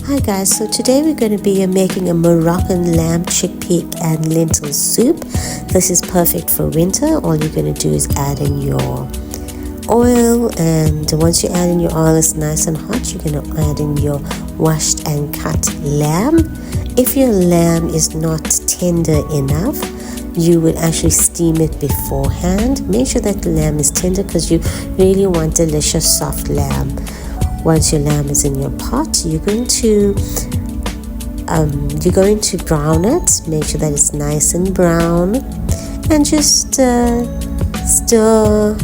Hi guys, so today we're going to be making a Moroccan lamb chickpea and lentil soup. This is perfect for winter. All you're going to do is add in your oil, and once you add in your oil, it's nice and hot. You're going to add in your washed and cut lamb. If your lamb is not tender enough, you would actually steam it beforehand. Make sure that the lamb is tender because you really want delicious soft lamb. Once your lamb is in your pot, you're going to brown it. Make sure that it's nice and brown, and just stir.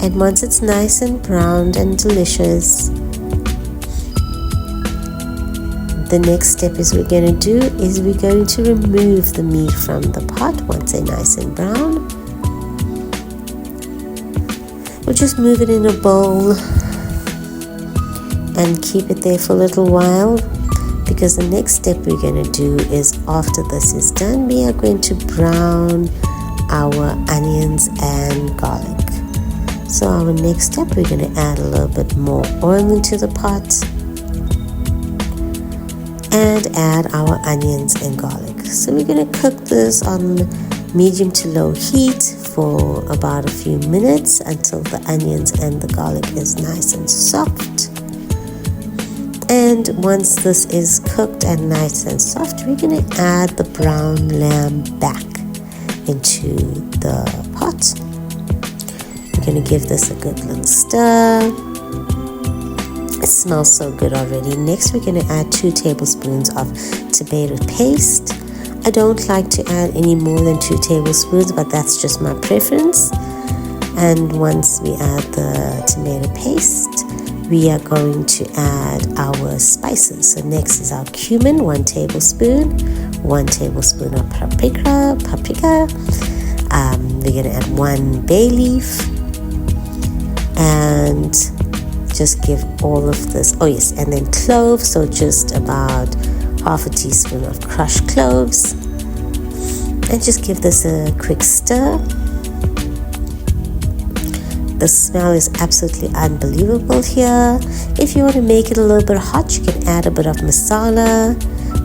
And once it's nice and browned and delicious, the next step we're going to remove the meat from the pot. Once they're nice and brown, we'll just move it in a bowl and keep it there for a little while, because the next step we're going to do is, after this is done, we are going to brown our onions and garlic. So our next step, we're going to add a little bit more oil into the pot and add our onions and garlic. So we're going to cook this on medium to low heat for about a few minutes until the onions and the garlic is nice and soft. And once this is cooked and nice and soft, we're going to add the brown lamb back into the pot. We're going to give this a good little stir. It smells so good already. Next, we're going to add 2 tablespoons of tomato paste. I don't like to add any more than 2 tablespoons, but that's just my preference. And once we add the tomato paste, we are going to add our spices. So next is our cumin, 1 tablespoon, 1 tablespoon of paprika. We're going to add 1 bay leaf, and just give all of this. Oh yes, and then cloves. So just about half a teaspoon of crushed cloves, and just give this a quick stir. The smell is absolutely unbelievable here. If you want to make it a little bit hot, you can add a bit of masala.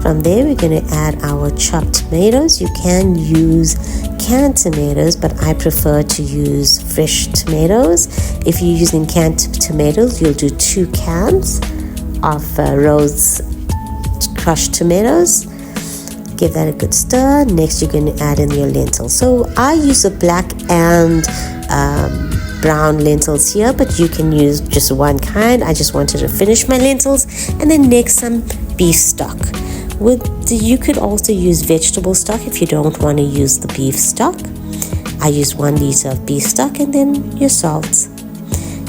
From there, we're going to add our chopped tomatoes. You can use canned tomatoes, but I prefer to use fresh tomatoes. If you're using canned tomatoes, you'll do 2 cans of rose crushed tomatoes. Give that a good stir. Next, you're going to add in your lentils. So I use the black and brown lentils here, but you can use just one kind. I just wanted to finish my lentils. And then next, some beef stock. You could also use vegetable stock if you don't want to use the beef stock. I use 1 liter of beef stock, and then your salt.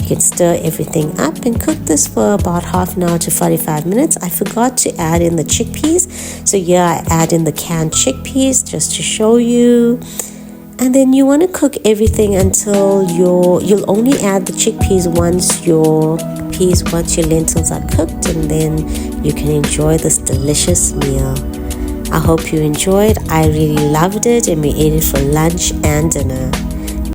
You can stir everything up and cook this for about half an hour to 45 minutes. I forgot to add in the chickpeas, so yeah, I add in the canned chickpeas just to show you. And then you want to cook everything until you'll only add the chickpeas once your lentils are cooked, and then you can enjoy this delicious meal. I hope you enjoyed. I really loved it, and we ate it for lunch and dinner.